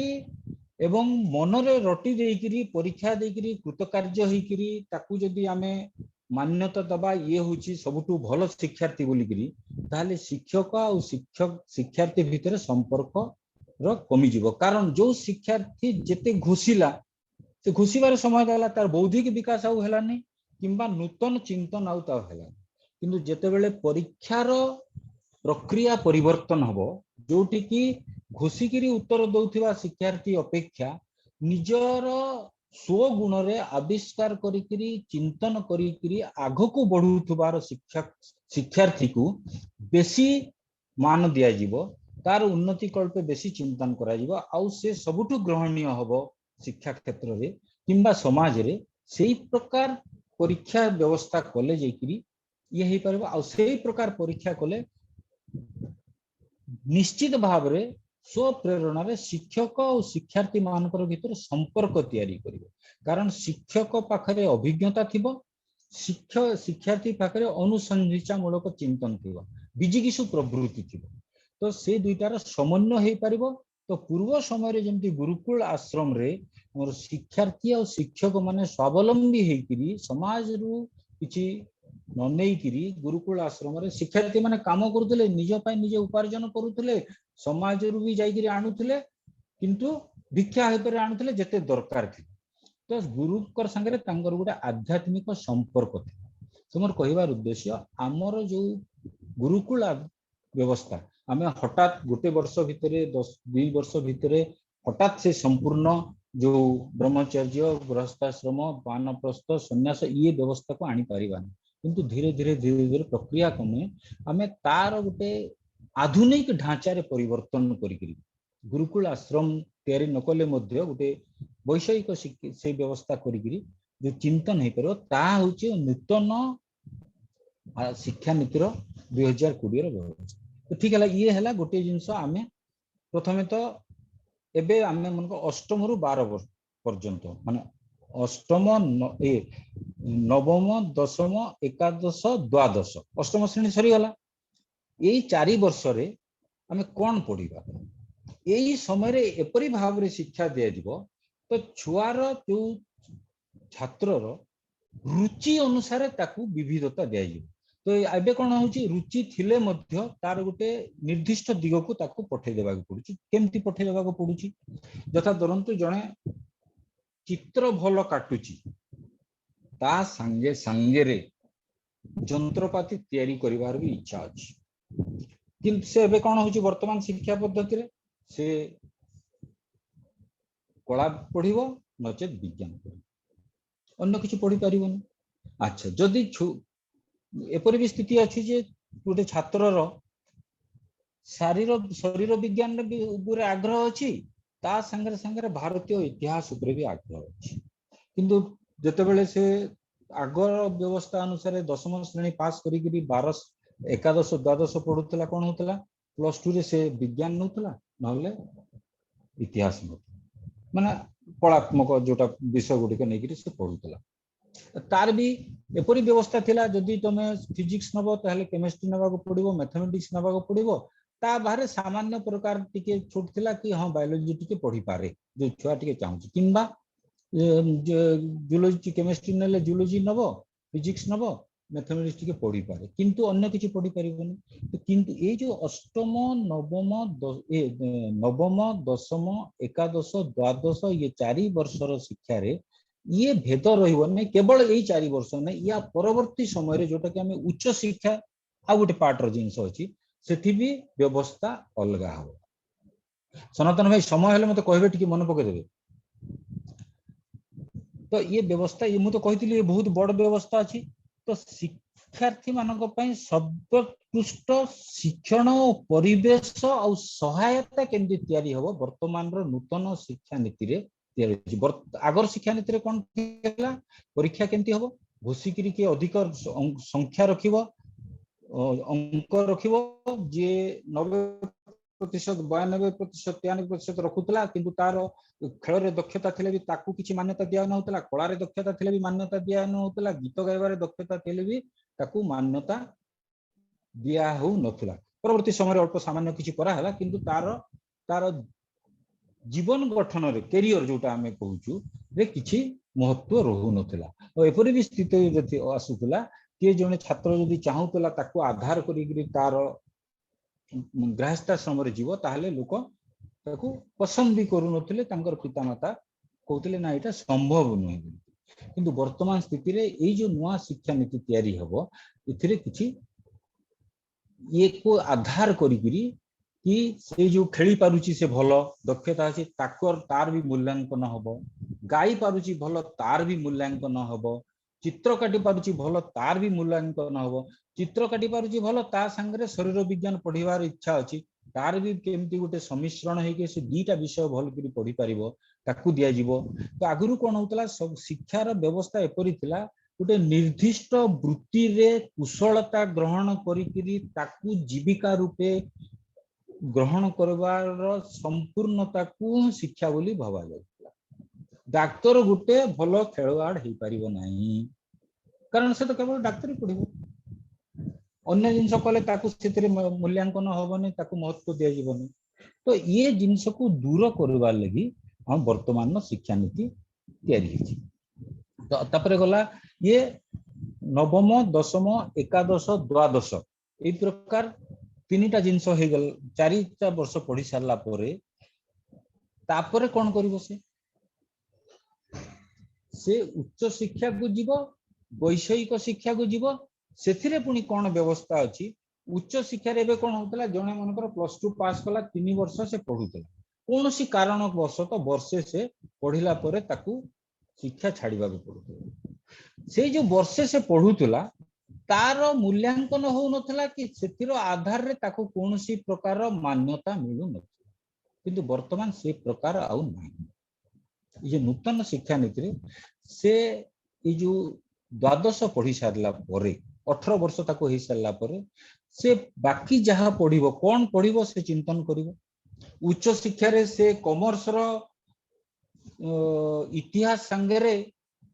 एवं मनरे रटी देइकरी परीक्षा देइकरी कृतकार्य होइकरी ताकू जदि आमे मान्यता दबा ये होची सबुठु भल शिक्षार्थी बोली करी ताले शिक्षक और शिक्षार्थी भितर संपर्क रो कमी जिवो कारण जो शिक्षार्थी जेते घुसीला से घुसीबार समय देला तार बौद्धिक विकास आउ हेलानी किंबा नूतन चिंतन आउ ता हेला किंतु जेते बेले परीक्षार प्रक्रिया परिवर्तन हबो जोटी की घुसी करी उत्तर दउथिबा शिक्षार्थी अपेक्षा निजर स्व गुण रे आविष्कार करी चिंतन करी आगो को बढ़ुथबार शिक्षार्थी को बेसी मान दिया जिवो तार उन्नति कल्पे बेसी चिंतन करा जिवो आउ से सबुठु ग्रहणीय हबो शिक्षा क्षेत्र रे किंबा समाज रे सेही प्रकार परीक्षा व्यवस्था कले जेकरी ये हे परबो आउ सेही प्रकार परीक्षा कले निश्चित भाव रे स्व प्रेरणा रे शिक्षक और शिक्षार्थी मानकर भीतर संपर्क तैयारी करिवो कारण शिक्षक पाखरे अभिज्ञता थिबो शिक्षार्थी पाखरे अनुसंधिचा मूलक चिंतन थिबो बिजिगिसु प्रवृत्ति थिबो तो से दुईटार समन्वय हे पारिबो तो पूर्व समय रे जेमति गुरुकुल आश्रम रे मोर शिक्षार्थी और शिक्षक माने स्वावलंबी हेकिरी समाज रु किछि ननै किरी गुरुकुल आश्रम रे शिक्षार्थी माने काम करूथले निज पय निजे उपार्जन करूथले समाज रु भी जाई किरी आनुथले किंतु भिक्षा हेतरे आनुथले जेते दरकार थी तो गुरुकर संगे तांगर गोटे आध्यात्मिक संपर्क थी तुमर कहिबार उद्देश्य आमर जो गुरुकुल व्यवस्था आमे हठात गोटे वर्ष भितरे 10-2 वर्ष भितरे हठात से संपूर्ण जो ब्रह्मचर्य गृहस्थाश्रम वानप्रस्थ सन्यास ये व्यवस्था को आनी पारिबानी किंतु धीरे धीरे प्रक्रिया क्रमे आमे तार गोटे आधुनिक ढांचा रे परिवर्तन करी गुरुकुल आश्रम तैयारी नकले मध्य गोटे वैषयिक से व्यवस्था करी जो चिंतन हे करो ता होची नूतन शिक्षा नीतिर 2020 रो व्यवस्था तो ठीक है ये है गोटे जिनस आमे प्रथमे तो एबे आमे मन को 8 रु 12 वर्ष पर्यंत माने 8म नवम 10म 11 द्वादश 8म श्रेणी सरी गला यही 4 वर्ष रे आमे कोन पढिबा यही समय रे एपरि भाव रे शिक्षा दिया दिबो तो छुआर जो छात्र रो रुचि अनुसार ताकू विविधता दिया दिबो तो एबे कोन होची रुचि थिले मध्य तार गोटे निर्दिष्ट दिग को ताकू पठे देबा को पडुची केमती पठे देबा को पडुची जथा दरंतु जणे चित्र भलो काटुची ता संगे संगे रे जंत्रपाती तैयारी करिवार भी इच्छा अछि किंतु से एबे कोन होची वर्तमान शिक्षा पद्धति रे से कला पढ़िबो नचेत विज्ञान पढ़िबो अन्य किछ पढ़ि परिबोनी अच्छा जदि एपरि भी स्थिति अछि जे गोटे छात्र रो शरीर विज्ञान रे भी आग्रह अछि ता संगे संगे भारतीय इतिहास ऊपर भी आग्रह अछि किंतु जेतेबेले से आगर व्यवस्था अनुसार 10वीं श्रेणी पास करी 12 एकादश द्वादश पढ़ुला कौन होता +2 रे से विज्ञान नौला ना इतिहास माने कलात्मक जोटा विषय गुड़िक नहीं से पढ़ुला तार भी एपरी व्यवस्था थिला जदि तुम फिजिक्स नब ताहले केमिस्ट्री नबाको पड़िबो मैथमेटिक्स नबाको पड़िबो ता बाहर सामान्य प्रकार टिके छोट थिला कि हां बायोलॉजी टिके पढ़ी पारे जो छुआ टिके चाहूची किंबा जूलॉजी केमिस्ट्री नेले जूलॉजी नबो फिजिक्स नबो मैथमेटिक्स टिके पढ़ी पारे किंतु अन्य किछि पढ़ी परिबोनी तो किंतु ए जो अष्टम नवम दशम एकादश द्वादश ये 4 वर्षर शिक्षा रे ये भेद रहिबो नै केवल एई 4 वर्ष नै या परवर्ती समय रे जोटा कि हमें उच्च शिक्षा आ गोटे पार्ट रो जिंस अछि सेठी भी व्यवस्था अलगा हो सनातन भाई समय हेले मते कहबे टिके मन पके देबे तो ये व्यवस्था ये मु तो कहितली ये बहुत बड़ व्यवस्था अछि तो शिक्षार्थी मानक पई सर्वोत्कृष्ट शिक्षण और परिवेश और सहायता केंद्र तयारी हो वर्तमान रो नूतन शिक्षा नीति रे आगर शिक्षा नीति कौन परीक्षा केमती हम घोषिकी के अधिक संख्या रखिब अंक रखिब जे 90% 92% 93% रखुला किंतु तार खेल रे दक्षता थिले भी ताकू किछि मान्यता दिया न होतला कला रे दक्षता थिले भी मान्यता दिया न होतला गीत गाइबारे दक्षता थिले भी ताकू मान्यता दिया हो नथला परवर्ती समय अल्प सामान्य किछि करा हला किंतु तार जीवन गठन रे कैरियर जोटा हमें कहूचु रे किछि महत्व रहु नथला और एपरि भी स्थिति जति आसुतला के जने छात्र जदि चाहूतला ताकू आधार करी तार ग्राहस्थाश्रम रे जीव ताहले लोक ताकू पसंद भी करू नथले तांकर पिता माता कहतले ना एटा संभव नय किंतु वर्तमान स्थिति रे एई जो नवा शिक्षा नीति तयारी हबो इथिरे किछि ये को आधार करी कि से जो खेली पारुची से भल दक्षता अछि ताकर तार भी मूल्यांकन हबो गाई पारुची भल तार भी मूल्यांकन हबो चित्र काटी पारुची भल तार भी मूल्यांकन हबो चित्र काटी पारुची भल ता संगे शरीर विज्ञान पढ़िबार इच्छा अछि तार भी केमती गोटे सम्मिश्रण है कि से दीटा विषय भल करी पढ़ी पारिबो ताकू दिया जिवो तो आगुरु कोन होतला सब शिक्षार व्यवस्था एपरि थिला गोटे निर्दिष्ट वृत्ति रे कुशलता ग्रहण करी ताकू जीविका रूपे ग्रहण करवार संपूर्णता को शिक्षा बोली भावा जाउतला डाक्टर गुटे भलो खेलवाड़ हे परिबो नाही कारण से तो केवल डाक्टरी पढ़िबो अन्य जिंस कले ताकू स्थिति मूल्यांकन होबनी ताकू महत्व दिया जीवनी तो ये जिंस को दूर करवार लगी हम वर्तमान शिक्षा नीति तैयारी हिची तो तापरे गला ये नवम दशम एकादश द्वादश ए प्रकार 3टा जिंस हो गल 4टा वर्ष पढ़ी सारला परे तापरे कोन करिवो से उच्च शिक्षा को जीव वैषयिक शिक्षा को जीव सेथिरे पुनी कोन व्यवस्था अछि उच्च शिक्षा रे कोन होतला जने मनकर +2 पास कला 3 वर्ष से पढुतला कोनोसी कारण वर्ष तो वर्षे से पढ़िला परे ताकू शिक्षा छाड़ीबा को पड़ुतला से जो वर्षे से पढुतला तार मूल्यांकन हो नथला कि सेथिरो आधार रे ताको कोनोसी प्रकार मान्यता मिलु नथला किंतु वर्तमान से प्रकार आउ नाही ये नूतन शिक्षा नीति रे से ये जो द्वादश पढ़ी सारला परे 18 वर्ष ताको हे सारला परे से बाकी जहा पढ़िबो कोन पढ़िबो से चिंतन करिवो उच्च शिक्षा रे से कॉमर्स रो इतिहास संगे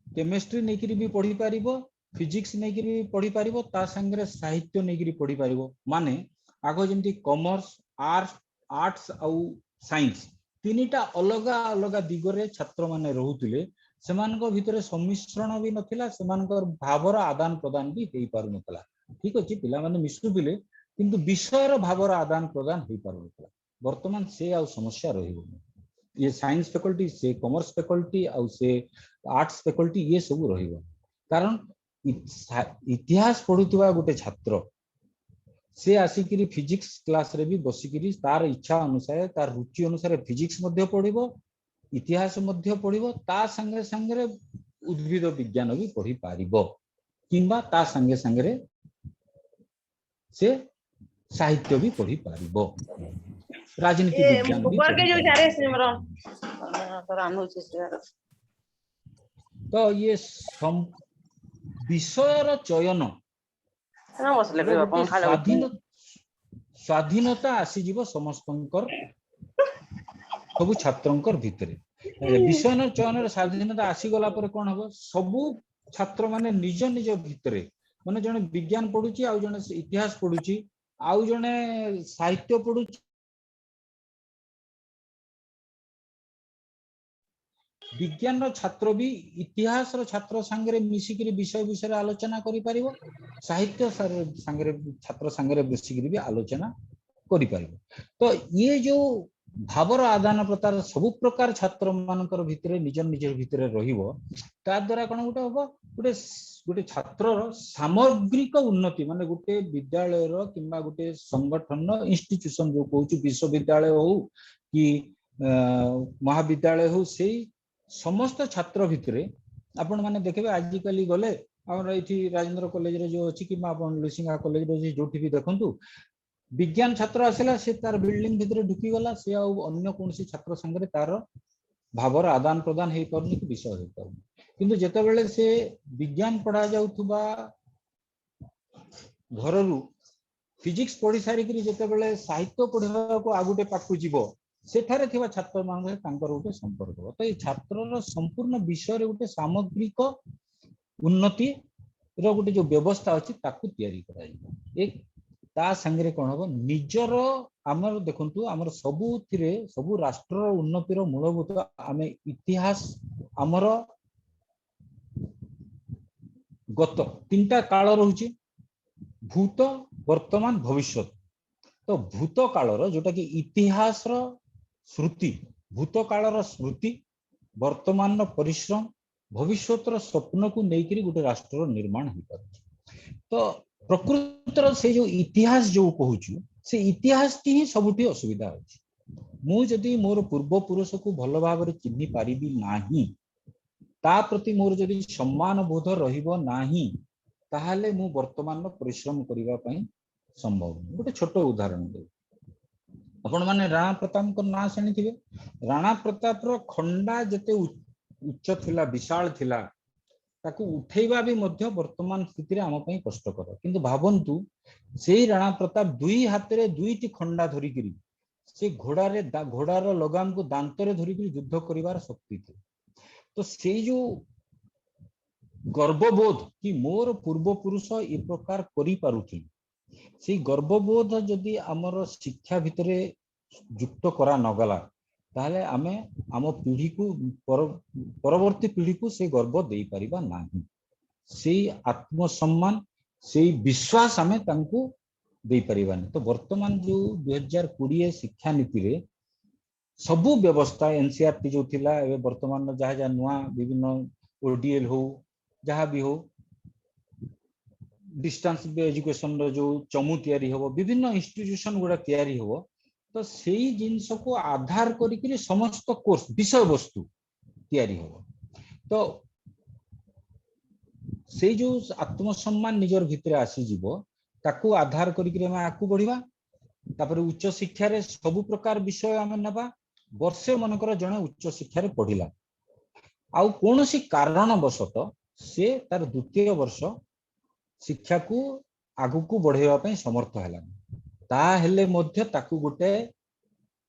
केमिस्ट्री नेकरी भी पढ़ी पारिबो फिजिक्स नेकरी पढ़ी पारिबो ता संगे साहित्य नेकरी पढ़ी पारिबो माने आगो जेमती कॉमर्स आर्ट्स आउ साइंस तीनटा अलग अलग दिगरे छात्र माने रहुतिले सेमानक भितरे सम्मिश्रण भी नथिला सेमानकर भावर आदान प्रदान भी हेई पारु नथला ठीक अछि पिला माने मिसुतिले किंतु विषय रो भावर आदान प्रदान हेई पारु नथला वर्तमान से आ समस्या रहिबो ये साइंस फैकल्टी से कॉमर्स फैकल्टी आउ से आर्ट्स फैकल्टी ये सब रहिबो कारण इतिहास पढ़ुवा गोटे छात्र से आसिकी फिजिक्स क्लास रे भी बसिकी तार इच्छा अनुसार तार रुचि अनुसार फिजिक्स मध्य पढ़िबो इतिहास मध्य पढ़िबो ता संगे संगे उद्भिद विज्ञान भी पढ़ी पारिबो किंबा ता संगे संगे से साहित्य भी पढ़ी पारिबो राजनीति विज्ञान भी ऊपर के जो सारे सिमरन तो रानू से तो ये विषयर चयन गोटे स्वाधीनता आसीଯିव समस्तंकर सबु छात्रंकर भितरे विषय चयन स्वाधीनता आसीगला पर कौन हम सबु छात्र माने निज निज भितरे माने जने विज्ञान पढ़ुची आउ जने इतिहास पढ़ुची आउ जने साहित्य पढ़ुची विज्ञान छात्र भी इतिहास छात्र सांगरे मिसिकरी विषय विषय आलोचना करि परिबो साहित्य सांगरे छात्र सांगरे मिसिकरी भी आलोचना करि परिबो तो ये जो भावर आदान प्रदान सब प्रकार छात्र मानकर भितरे निज निज भितरे रहिबो ता द्वारा कोन गोटे हबो गोटे गोटे छात्रर सामग्रिक उन्नति माने गोटे विद्यालय रो किंबा गोटे संगठन इंस्टीट्यूशन जो कहूछु विश्वविद्यालय हो कि महाविद्यालय हो से समस्त छात्र भितरे आपण माने देखबे आजिकली गले हमर एठी राजेंद्र कॉलेज रे जो अछि कि आपण लुसिंगा कॉलेज रे जो भी देखंतु विज्ञान छात्र आसला से तार बिल्डिंग भितरे ढुकी गला से आ अन्य कोनसी छात्र संगे तार भावर आदान प्रदान हे परनी कि विषय हे परनी किंतु जेते बेले से विज्ञान पढ़ा जाउथबा घररू फिजिक्स पढ़ी सारी करी जेते बेले साहित्य पढ़ा को आगुटे पाखु जीवो सेठारे थिबा छात्र मान तांकर गोटे संपर्क तो ये छात्रर संपूर्ण विषय रे गोटे सामग्रिक उन्नति रो गोटे जो व्यवस्था अछि ताकू तयारी कराई एक ता संगे कोन हो निजर आमर देखंतु आमर सबुथिरे सबु राष्ट्रर उन्नतिर मूलभूत आमे इतिहास आमर गत तीनटा काल रहुची भूत वर्तमान भविष्यत तो भूत कालर जोटा कि इतिहास रो श्रुति भूत कालर स्मृति वर्तमान परिश्रम भविष्यत स्वप्न को लेकर गोटे राष्ट्र निर्माण हो पारे तो प्रकृतर से जो इतिहास जो कहूँ से इतिहास ही सबुठी असुविधा अच्छी मु जदि मोर पूर्वपुरुष को भल भाव चिन्हि पारि नाही ता प्रति मोर जदि सम्मान बोध रहिबो नाही ताहाले मु वर्तमान परिश्रम करिबा पई संभव गोटे छोट उदाहरण दे आपण माने राणा प्रताप को ना शनि थिबे राणा प्रताप रो खंडा जते उच्च थिला विशाल थिला ताकू उठेबा भी मध्य वर्तमान स्थिति रे हम पई कष्टकर किंतु भावंतु सेही राणा प्रताप दुई हाथ रे दुईटी खंडा धरि करी से घोड़ार लगाम को दांत रे धरि करी युद्ध करिवार शक्ति थी तो से जो गर्वबोध कि मोर पूर्व पुरुष ए प्रकार करि पारुथि से गर्वबोध जदि आमर शिक्षा भितरे युक्त करा नगला ताहले आमे आम पीढ़ी को परवर्ती पीढ़ी को से गर्व दे परिबा नाही से आत्मसम्मान से विश्वास आमे तांको दे परिबानी तो वर्तमान जो 2020 शिक्षा नीति रे सबु व्यवस्था एनसीईआरटी जो थिला ए वर्तमान जहा जहा नुआ विभिन्न ओडीएल हो जहा भी हो डिस्टेंस एजुकेशन रो जो चमु तयारी हो विभिन्न इंस्टीट्यूशन गुडा तयारी हो तो सेही जिंस को आधार करी समस्त कोर्स विषय वस्तु तयारी हो तो से जो आत्मसम्मान निजर भितरे आसी जीवो ताकू आधार करी हम आकू बढ़िबा तापर उच्च शिक्षा रे सब प्रकार विषय आम नबा वर्षे मनकर जने उच्च शिक्षा रे पढ़िला आउ कोनोसी कारणवशत से तार द्वितीय वर्ष शिक्षा को आगु को बढ़ेवा पई समर्थ हैला ता हेले मध्य ताकू गोटे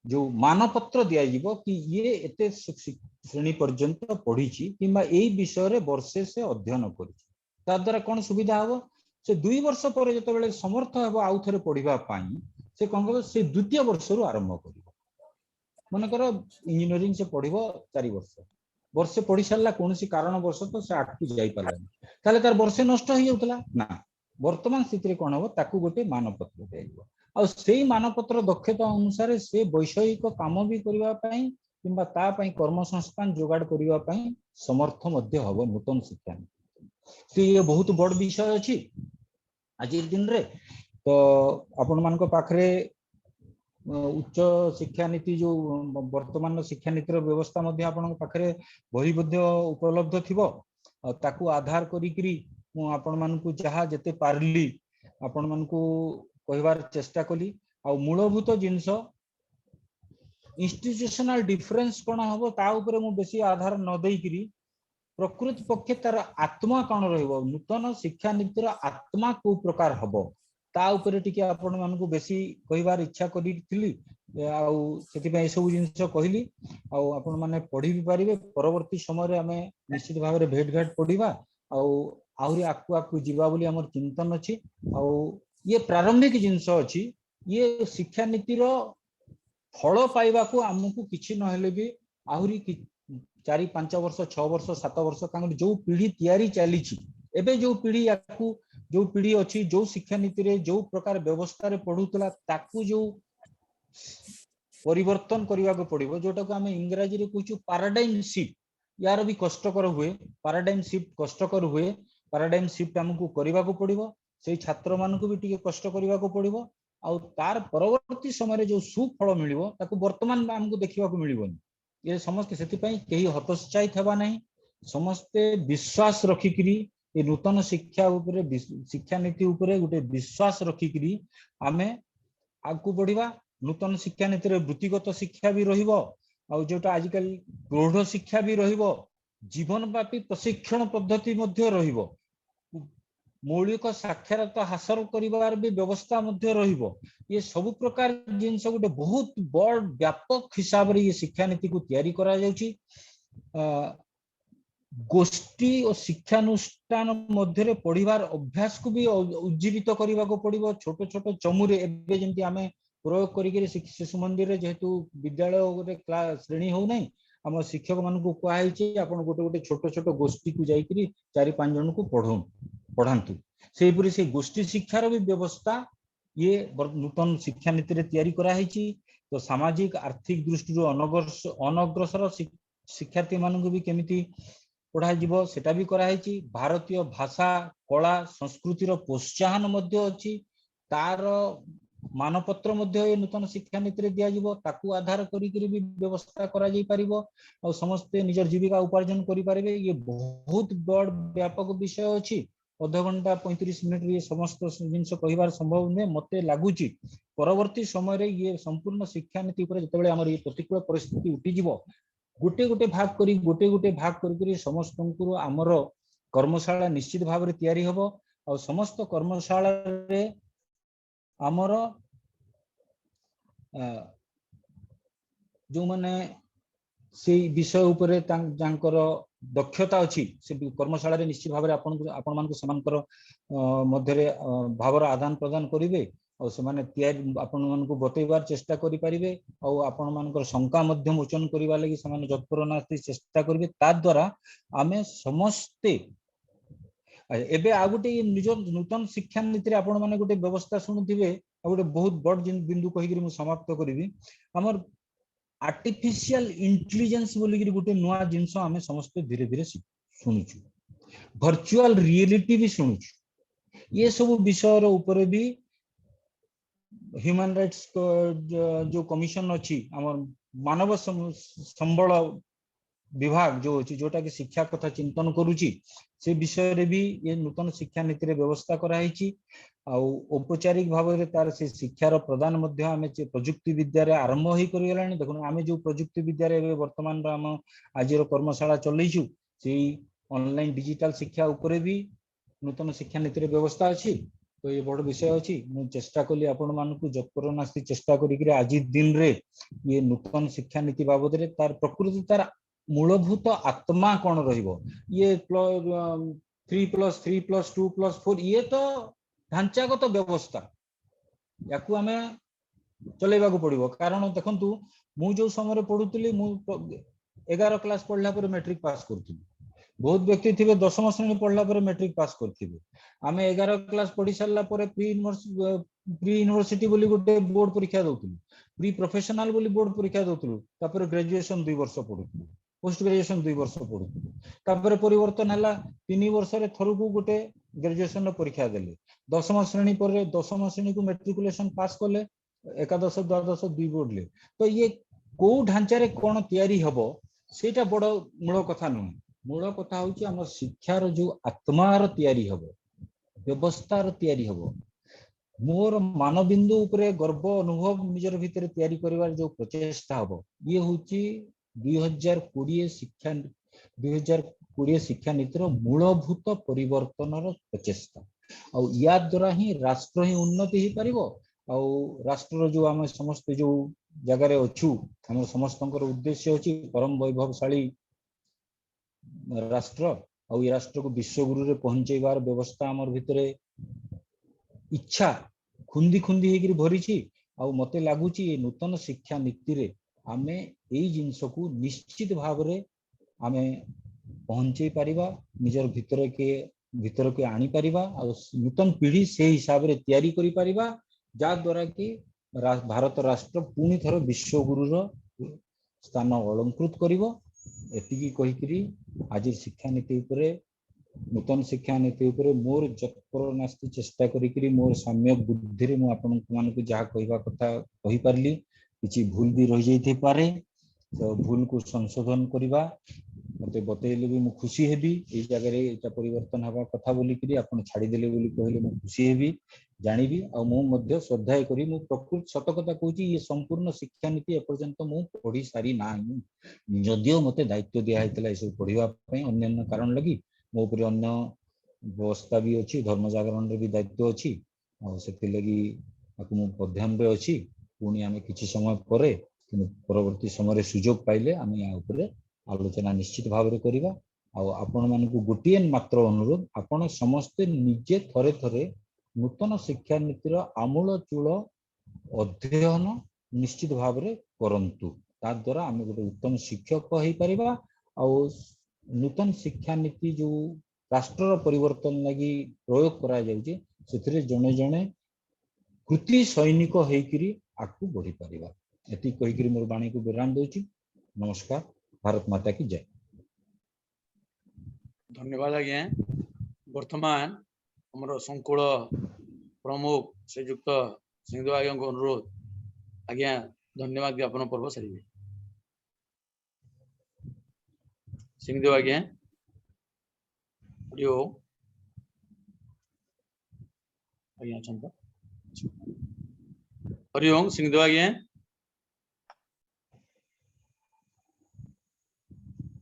जो मानपत्र दिया जीवो कि ये एते श्रेणी पर्यंत पढ़ीची किंबा एई विषय रे वर्षे से अध्ययन करिछि ता द्वारा कोन सुविधा हबो से 2 वर्ष पर जते बेले समर्थ हबो आउ थरे पढ़िबा पई से कोन करबो से द्वितीय वर्ष रु आरंभ करिवो मन कर इंजीनियरिंग से पढ़िबो 4 वर्षे पढ़ी सारा कौन कारण वर्ष तो से आठ जाई पालानी ताले तार वर्षे नष्ट हो जाउतला ना वर्तमान स्थिति रे कोन हबो ताकू गोटे मानपत्र देइबो आ सेही मानपत्र दक्षता अनुसार से वैषयिक काम भी करबा पई किंबा ता पई कर्म संस्थान जोगाड़ करबा पई समर्थ मध्य हबो नूतन शिक्षा से ये बहुत बड़ विषय अछि आज दिन रे तो आपण मान को पाखरे उच्च शिक्षा नीति जो वर्तमान शिक्षा नीति व्यवस्था मध्य आपण पाखरे बही मध्य उपलब्ध थिबो ताकू आधार करी आपण मान को जहा जते पारली आपण मान को कहबार चेष्टा कली आ मूलभूत जिंस इंस्टीट्यूशनल डिफरेंस कोन हबो ता ऊपर मु बेसी आधार न देई करी प्रकृति पक्षे तार आत्मा कौन रहिबो नूतन शिक्षा नीतिर आत्मा को प्रकार हबो ता ऊपर टिके आपण मानकु बेसी कहिबार इच्छा करिथिली आउ सेति पय सब जिंस कहली आउ आपण माने पढी भी पारिबे परवर्ती समय रे हमें निश्चित भाव रे भेट घाट पढिबा आउ आहुरी आकु आकु जीवा बोली हमर चिंतन अछि आउ ये प्रारंभिक जिंस अछि ये शिक्षा नीतिर फल पाइबा को हमकु किछि न हेले भी आहुरी 4-5 वर्ष 6 वर्ष 7 वर्ष कारण जो पीढ़ी तैयारी चली एबे जो पीढ़ी याकू जो पीढ़ी अच्छी जो शिक्षा नीति रे जो प्रकार व्यवस्था रे पढुतला ताकू जो परिवर्तन करबा को पड़िबो जोटा को हमें इंग्रजी रे कहूछु पैराडाइम शिफ्ट यार भी कष्टकर हुए पैराडाइम शिफ्ट कष्टकर हुए पैराडाइम शिफ्ट हमकु करबा को पड़िबो से छात्र मानकु भी टिके कष्ट करबा को पड़िबो आउ तार परवर्ती समय जो सुफल मिलिबो ताकू वर्तमान हमकु देखिबा को मिलिबोनी ये समस्त से कहीं हतोत्साहित हेबा नहीं समस्ते विश्वास रखिकरी ये नूतन शिक्षा उपरे शिक्षा नीति उपरे गोटे विश्वास रखिकरी आमे आगु बढ़िबा नूतन शिक्षा नीति रे वृत्तिगत शिक्षा भी रहिबो आ जोटा आजिकल प्रौढ़ शिक्षा भी रहिबो जीवनव्यापी प्रशिक्षण पद्धति मध्य रहिबो मौलिक साक्षरता हासिल करिवार भी व्यवस्था मध्य रहिबो ये सब प्रकार जिनस गोटे बहुत बड़ व्यापक हिसाब रे ये शिक्षा नीति को तैयारी करा जाउची गोष्ठी और शिक्षानुष्ठान मध्य रे पढ़िवार अभ्यास को भी उज्जीवित करबा को पड़िबो छोट छोट चमुरे एबे जेंति हमें प्रयोग करिके शिशु मंदिर रे जेहेतु विद्यालय गोटे क्लास श्रेणी हो नै हम शिक्षक मान को कहै छी आपण गोटे गोटे छोट छोट गोष्ठी को जाईकरी 4-5 जन को पढ़ांतु से पूरी से गोष्ठी शिक्षार भी व्यवस्था ये नूतन शिक्षा नीति रे तैयारी करा हैची तो सामाजिक आर्थिक दृष्टि अनग्रसर शिक्षार्थी मान को भी केमिति पढ़ा जीवो सेटा भी करा हैची भारतीय भाषा कला संस्कृति रो प्रोत्साहन मध्य अछि तार मानपत्र मध्य ये नूतन शिक्षा नीति रे दिया जीवो ताकू आधार करी करी भी व्यवस्था करा जाई परिबो और समस्त निजर जीविका उपार्जन करि पारिबे ये बहुत बड़ व्यापक विषय अछि आधा घंटा 35 मिनिट ये समस्त जिनस कहिबार संभव नै मते लागुची परवर्ती समय रे ये संपूर्ण शिक्षा नीति ऊपर जतबेले हमर ये प्रतिकूल परिस्थिति उठी जीवो गोटे गोटे भाग करी समस्त को हमर कर्मशाला निश्चित भाव रे तैयारी हबो और समस्त कर्मशाला रे हमर जो माने से विषय उपरे जांकर दक्षता अछि से कर्मशाला रे निश्चित भाव रे आपण मान को समानकर मध्य रे भावर आदान प्रदान करिवे और से माने तैयारी आपण मान को बतैबार चेष्टा करि परिबे और आपण मानकर शंका मध्य मोचन करिवा लागि समान जत्परनास्ति चेष्टा करिवे ता द्वारा आमे समस्ते एबे आ गोटे निज नूतन शिक्षा नीति रे आपण माने गोटे व्यवस्था सुनुथिबे आ गोटे बहुत बड़ बिंदु कहि करी मु समाप्त करिवि हमर आर्टिफिशियल इंटेलिजेंस बोली करी गोटे नया जिंस आमे समस्त धीरे धीरे सुनुछु वर्चुअल रियलिटी भी सुनुछु ये सब विषय रो ऊपर भी ह्यूमन राइट्स जो कमिशन अछि हमर मानव संबल विभाग जो अछि जोटा कि शिक्षा कथा चिंतन करूची से विषय रे भी ये नूतन शिक्षा नीति रे व्यवस्था करा हैची औपचारिक भाव रे तार से शिक्षार प्रदान मध्य आमे प्रयुक्ति विद्या रे आरंभ होई करि गेलानी देखो आमे जो प्रयुक्ति विद्या रे वर्तमान हम आजिर कर्मशाला चलैछु से ऑनलाइन डिजिटल शिक्षा ऊपर भी नूतन शिक्षा नीति रे व्यवस्था अछि तो ये बड़ विषय अछि मु चेष्टा कली आपण मानकु जत्परनास्ति चेष्टा करी कि आज दिन रे ये नूतन शिक्षा नीति बाबद रे तार प्रकृति तार मूलभूत आत्मा कौन रहिबो ये 3+3+2+4 ये तो ढांचागत व्यवस्था याकू हमें चलेबा को पड़िबो कारण देखंतु मु जो समय पढुतली मु 11 क्लास पढ़ला पर मैट्रिक पास करथि बहुत व्यक्ति थिबे 10वीं श्रेणी पढ़ला पर मैट्रिक पास करथिबे आमे 11 क्लास पढ़ी सारला पर प्री यूनिवर्सिटी बोली गोटे बोर्ड परीक्षा दउतलु प्री प्रोफेशनल बोली बोर्ड परीक्षा दउतलु तापर ग्रेजुएशन 2 वर्ष पढुतलु पोस्ट ग्रेजुएशन 2 वर्ष पढुतलु तापर परिवर्तन हला 3 वर्ष रे थरकू गोटे ग्रेजुएशन परीक्षा देले 10वीं श्रेणी पर 10वीं श्रेणी को मैट्रिकुलेशन पास करले एकादश द्वादश 2 बोर्ड ले तो ये को ढांचा रे कोन तयारी हबो सेटा बड़ मूल कथा न मूल कथा होची हम शिक्षार जो आत्मार तयारी हबो व्यवस्थार तयारी हबो मोर मानबिंदु उपरे गर्व अनुभव निजर भीतर तयारी करिवार जो प्रचेष्टा हबो ये होची 2020 शिक्षा 2020 शिक्षा नीतिर मूलभूत परिवर्तन प्रचेष्टा आ या द्वारा ही राष्ट्र ही उन्नति ही पारिबो आ राष्ट्र जो आम समस्त जो जगार अच्छु आम समस्त उद्देश्य अच्छी परम वैभवशाली राष्ट्र आ राष्ट्र को विश्वगुरु रे पहुंचेबार व्यवस्था आमर भितरे इच्छा खुंदी खुंदी होकर भरी मते लगुच नूतन शिक्षा नीति रे आमे एई जिंस को निश्चित भाव रे आमे पहुंचे पारिबा निजर भीतर के आनी पारिबा और नूतन पीढ़ी से हिसाब रे तैयारी करि पारिबा जा द्वारा कि भारत राष्ट्र पुणी थर विश्वगुरुर स्थान अलंकृत करिवो एतिकी कहिकरी आज शिक्षा नीति उपरे नूतन शिक्षा नीति उपरे मोर जत्पर नास्ति चेष्टा करिकरी मोर साम्य बुद्धि रे मु आपन मानकु जहा कहबा कथा कहि पारली किछि भूल भी रहि जाइते पारे तो भूल को संशोधन करिबा मते बतैले भी मु खुशी हेबी ए जगह रे एटा परिवर्तन हवा कथा बोली करी आपन छाडी देले बोली कहले मु खुशी हेबी जानिबी आ मु मध्ये श्रद्धा करी मु प्रकृत सत कथा कहूची ये संपूर्ण शिक्षा नीति ए पर्यंत मु पढी सारी नाही जदियो मते दायित्व दिया हैतला एसो पढिबा पई अन्य कारण लगी मो ऊपर अन्य व्यवस्था भी अच्छी धर्म जागरण रे भी दायित्व अच्छी और से लगी मु मध्यम रे अच्छी पुणी आमे किछि समय परे परवर्ती समय सुजोग पाइले आमे या ऊपर आलोचना निश्चित भाव में करिबा आ आपण मानकु गोटिए मात्र अनुरोध आपण समस्त निजे थरे थरे नूतन शिक्षा नीतिर आमूल चूल अध्ययन निश्चित भाव में करंतु ता द्वारा आमे गोटे उत्तम शिक्षक हो परिबा आ नूतन शिक्षा नीति जो राष्ट्र परिवर्तन लगी प्रयोग करा जाउची सेथिरे जने जने कृति सैनिक होइकरी आकु बढ़ी परिबा एति कहिकरी मोर बाणी को विराम दोची नमस्कार भारत माता की जय धन्यवाद आज्ञा वर्तमान हमरो संकुल प्रमुख श्रीयुक्त सिंधु आज्ञा को अनुरोध आज्ञा धन्यवाद ज्ञापन पर्व सारे सिंधु आज्ञा हरिओ आज्ञा चंदा हरिओम सिंधु आज्ञा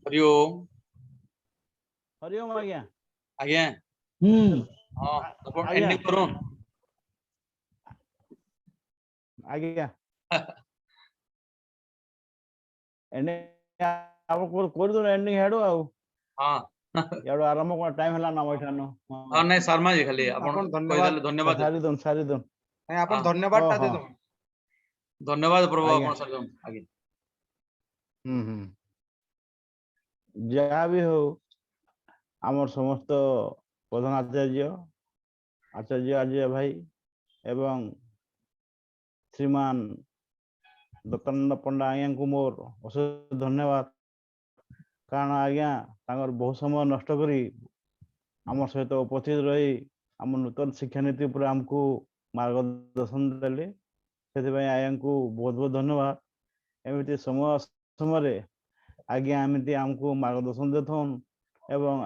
हरिओम हरिओम आज्ञा आज्ञा हां अपन एंडिंग करो आज्ञा एंडिंग आप कर दो एंडिंग हेडो आ हां याडो आरंभ को टाइम हला ना बैठानो हां नहीं शर्मा जी खाली अपन धन्यवाद धन्यवाद सारी दन नहीं अपन धन्यवाद ता दे दो धन्यवाद प्रभु अपन सारी दन आगे जहाँ भी हो आमर समस्त प्रधान आचार्य आचार्य भाई एवं श्रीमान दत्तानंद पंडा आज्ञा को मोर अशेष धन्यवाद कारण आज्ञा बहुत समय नष्ट करी आम सहित उपस्थित रही आम नूतन शिक्षा नीति पर आमको मार्गदर्शन देले से आज्ञा को बहुत बहुत धन्यवाद एमती समय समय आज्ञा एमती आमको मार्गदर्शन देथन एवं